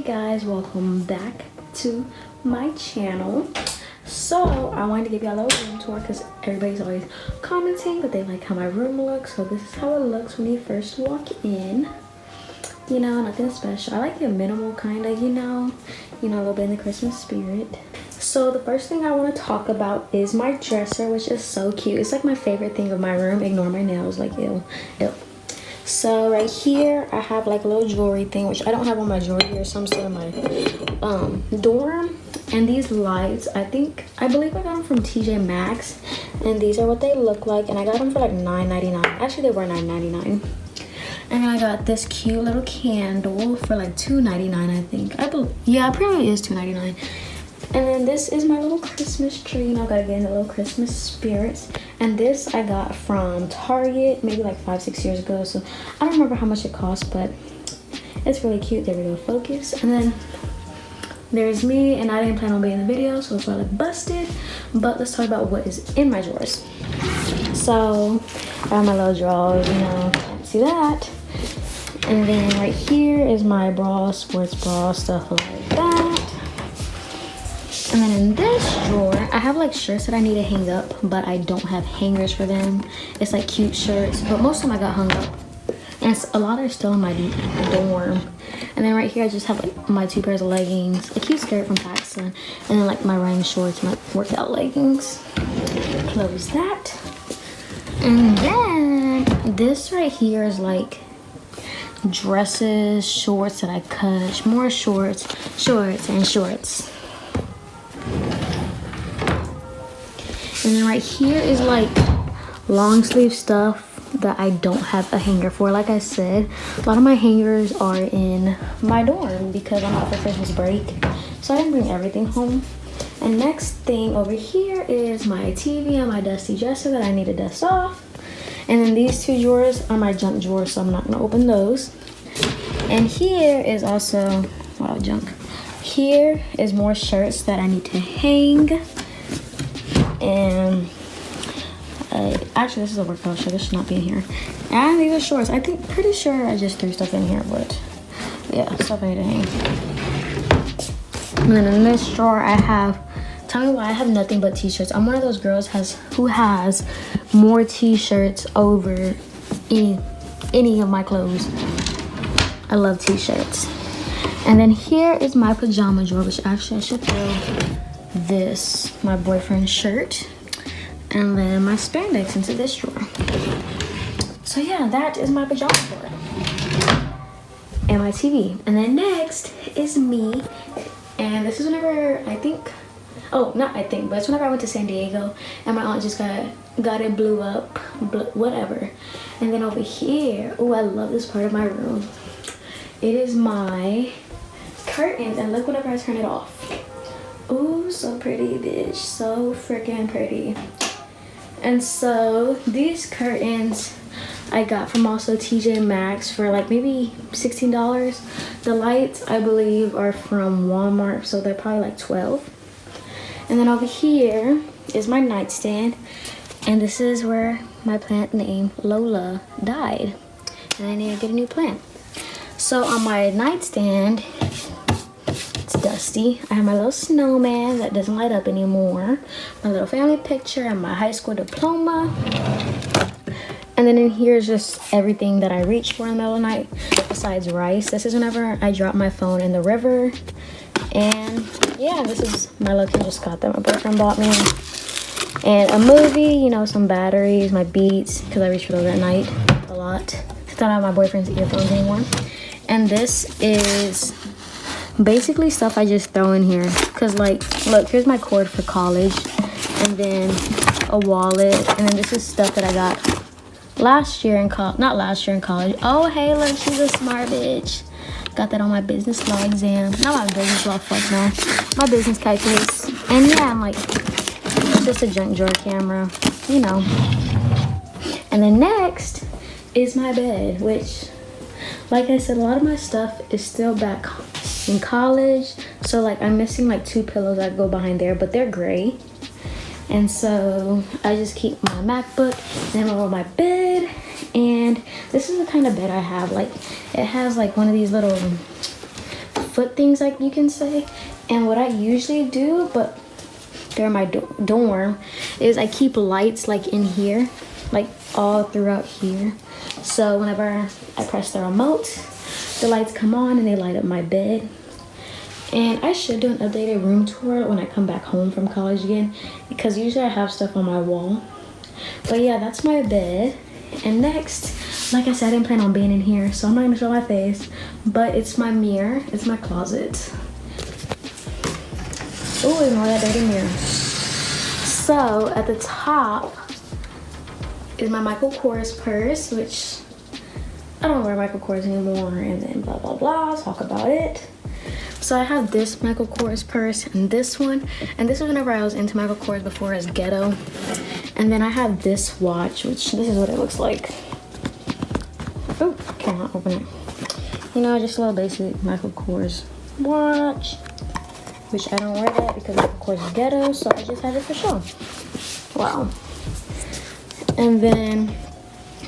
guys, welcome back to my channel. So I wanted to give y'all a little room tour because everybody's always commenting that they like how my room looks. So this is how it looks when you first walk in. You know, nothing special. I like it minimal, kind of, you know, a little bit in the Christmas spirit. So the first thing I want to talk about is my dresser, which is so cute. It's like my favorite thing of my room. Ignore my nails, like ew. So right here I have like a little jewelry thing, which I don't have on my jewelry here, so I'm still in my dorm. And these lights, I believe I got them from TJ Maxx, and these are what they look like, and I got them for like $9.99. Actually they were $9.99. And then I got this cute little candle for like $2.99, I think. Yeah, it probably is $2.99. And then this is my little Christmas tree. You know, I gotta get in the little Christmas spirits. And this I got from Target maybe like 5-6 years ago. So I don't remember how much it cost, but it's really cute. There we go, focus. And then there's me, and I didn't plan on being in the video, so it's really busted. But let's talk about what is in my drawers. So I have my little drawers, you know, can't see that. And then right here is my bra, sports bra, stuff like that. And then in this drawer, I have like shirts that I need to hang up, but I don't have hangers for them. It's like cute shirts, but most of them I got hung up. And a lot are still in my dorm. And then right here, I just have like my 2 pairs of leggings, a cute skirt from Paxton, and then like my running shorts, my workout leggings. Close that. And then this right here is like dresses, shorts that I cut, more shorts, and shorts. And then right here is like long sleeve stuff that I don't have a hanger for. Like I said, a lot of my hangers are in my dorm because I'm out for Christmas break. So I didn't bring everything home. And next thing over here is my TV and my dusty dresser that I need to dust off. And then these 2 drawers are my junk drawers, so I'm not gonna open those. And here is also, wow, junk. Here is more shirts that I need to hang. And actually this is a workout shirt, this should not be in here. And these are shorts. Pretty sure I just threw stuff in here, but yeah, stuff I need to hang. And then in this drawer I have, tell me why I have nothing but t-shirts. I'm one of those girls who has more t-shirts over any of my clothes. I love t-shirts. And then here is my pajama drawer, which actually I should throw this, my boyfriend's shirt, and then my spandex into this drawer. So yeah, that is my pajama drawer and my TV. And then next is me, and this is whenever but it's whenever I went to San Diego and my aunt just got it blew up, whatever. And then over here, oh, I love this part of my room. It is my curtains, and look whenever I turn it off. Oh, so pretty, bitch. So freaking pretty. And so these curtains I got from also TJ Maxx for like maybe $16. The lights I believe are from Walmart, so they're probably like $12. And then over here is my nightstand, and this is where my plant named Lola died, and I need to get a new plant. So on my nightstand, it's dusty. I have my little snowman that doesn't light up anymore, my little family picture, and my high school diploma. And then in here is just everything that I reach for in the middle of the night besides rice. This is whenever I drop my phone in the river. And yeah, this is my little Kindle Scott that my boyfriend bought me. And a movie, you know, some batteries, my Beats, because I reach for those at night a lot. I don't have my boyfriend's earphones anymore. And this is basically stuff I just throw in here. Because, like, look, here's my cord for college. And then a wallet. And then this is stuff that I got last year in college. Not last year in college. Oh, hey, look, she's a smart bitch. Got that on my business law exam. Not my business law, fuck no. My business calculus. And yeah, I'm like, it's just a junk drawer camera, you know. And then next is my bed, which, like I said, a lot of my stuff is still back in college. So like I'm missing like 2 pillows that go behind there, but they're gray. And so I just keep my MacBook and then my bed. And this is the kind of bed I have. Like, it has like one of these little foot things, like you can say. And what I usually do, but they're in my dorm, is I keep lights like in here, like all throughout here. So whenever I press the remote, the lights come on and they light up my bed. And I should do an updated room tour when I come back home from college again, because usually I have stuff on my wall. But yeah, that's my bed. And next, like I said, I didn't plan on being in here, so I'm not gonna show my face, but it's my mirror. It's my closet. Oh, ignore that dirty mirror. So at the top is my Michael Kors purse, which I don't wear Michael Kors anymore, and then blah blah blah, talk about it. So I have this Michael Kors purse and this one, and this was whenever I was into Michael Kors before as ghetto. And then I have this watch, which this is what it looks like. Oh, cannot open it. You know, just a little basic Michael Kors watch, which I don't wear that because Michael Kors is ghetto, so I just have it for show. Wow. And then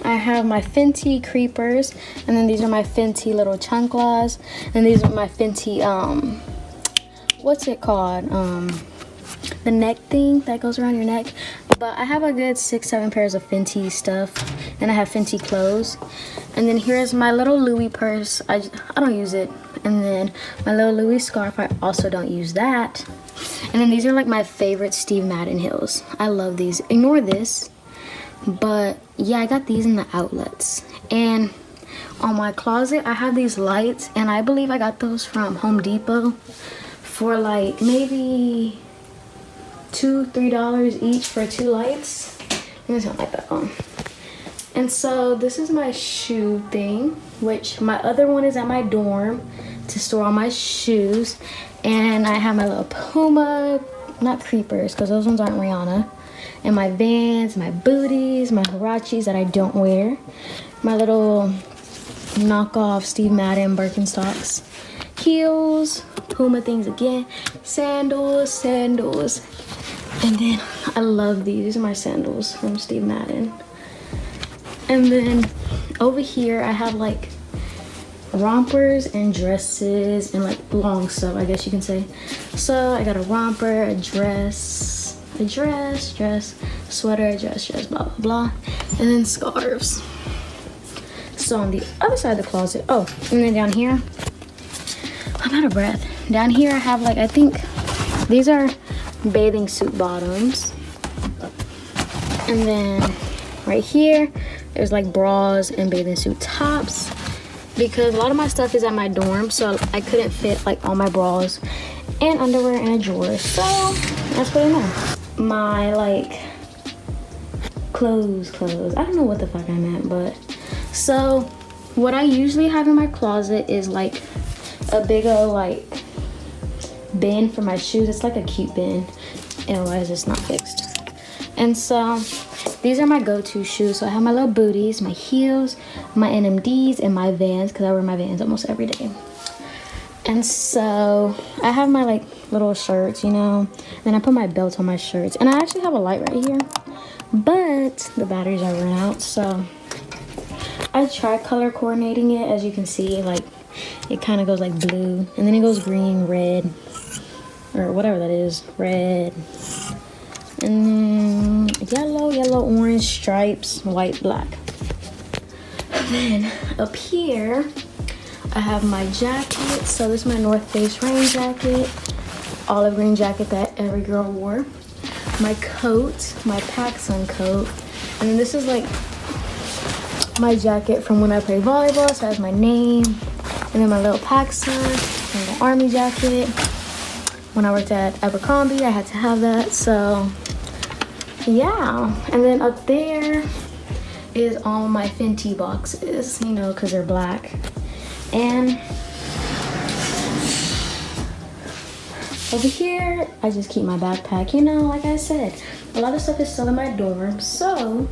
I have my Fenty creepers, and then these are my Fenty little chanclas, and these are my Fenty what's it called, the neck thing that goes around your neck. But I have a good 6-7 pairs of Fenty stuff, and I have Fenty clothes. And then here's my little Louis purse. I don't use it. And then my little Louis scarf, I also don't use that. And then these are like my favorite Steve Madden heels. I love these. Ignore this. But yeah, I got these in the outlets. And on my closet, I have these lights, and I believe I got those from Home Depot for like maybe $2-3 each for 2 lights. Let me turn my light back on. And so this is my shoe thing, which my other one is at my dorm to store all my shoes. And I have my little Puma, not creepers, because those ones aren't Rihanna. And my Vans, my booties, my Huaraches that I don't wear. My little knockoff Steve Madden Birkenstocks. Heels, Puma things again. Sandals. And then I love these. These are my sandals from Steve Madden. And then over here I have like rompers and dresses and like long stuff, I guess you can say. So I got a romper, a dress, sweater, dress, blah blah blah, and then scarves. So on the other side of the closet, oh, and then down here, I'm out of breath. Down here I have like, I think these are bathing suit bottoms. And then right here there's like bras and bathing suit tops, because a lot of my stuff is at my dorm, so I couldn't fit like all my bras and underwear in a drawer. So that's what I know. My like clothes, I don't know what the fuck I meant, but so what I usually have in my closet is like a big old like bin for my shoes. It's like a cute bin, and why is this not fixed? And so these are my go-to shoes. So I have my little booties, my heels, my NMDs, and my Vans, because I wear my Vans almost every day. And so I have my like little shirts, you know, then I put my belt on my shirts, and I actually have a light right here, but the batteries are run out. So I tried color coordinating it. As you can see, like it kind of goes like blue, and then it goes green, red, or whatever that is, red, and then yellow, orange, stripes, white, black. And then up here I have my jacket. So this is my North Face rain jacket, olive green jacket that every girl wore. My coat, my PacSun coat, and then this is like my jacket from when I played volleyball, so it has my name. And then my little PacSun, my little army jacket. When I worked at Abercrombie, I had to have that, so yeah. And then up there is all my Fenty boxes, you know, because they're black. And over here, I just keep my backpack. You know, like I said, a lot of stuff is still in my dorm, so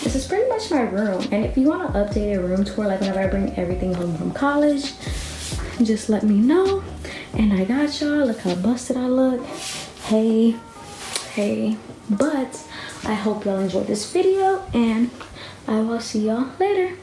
this is pretty much my room. And if you want an updated room tour, like whenever I bring everything home from college, just let me know. And I got y'all. Look how busted I look. Hey. But I hope y'all enjoyed this video, and I will see y'all later.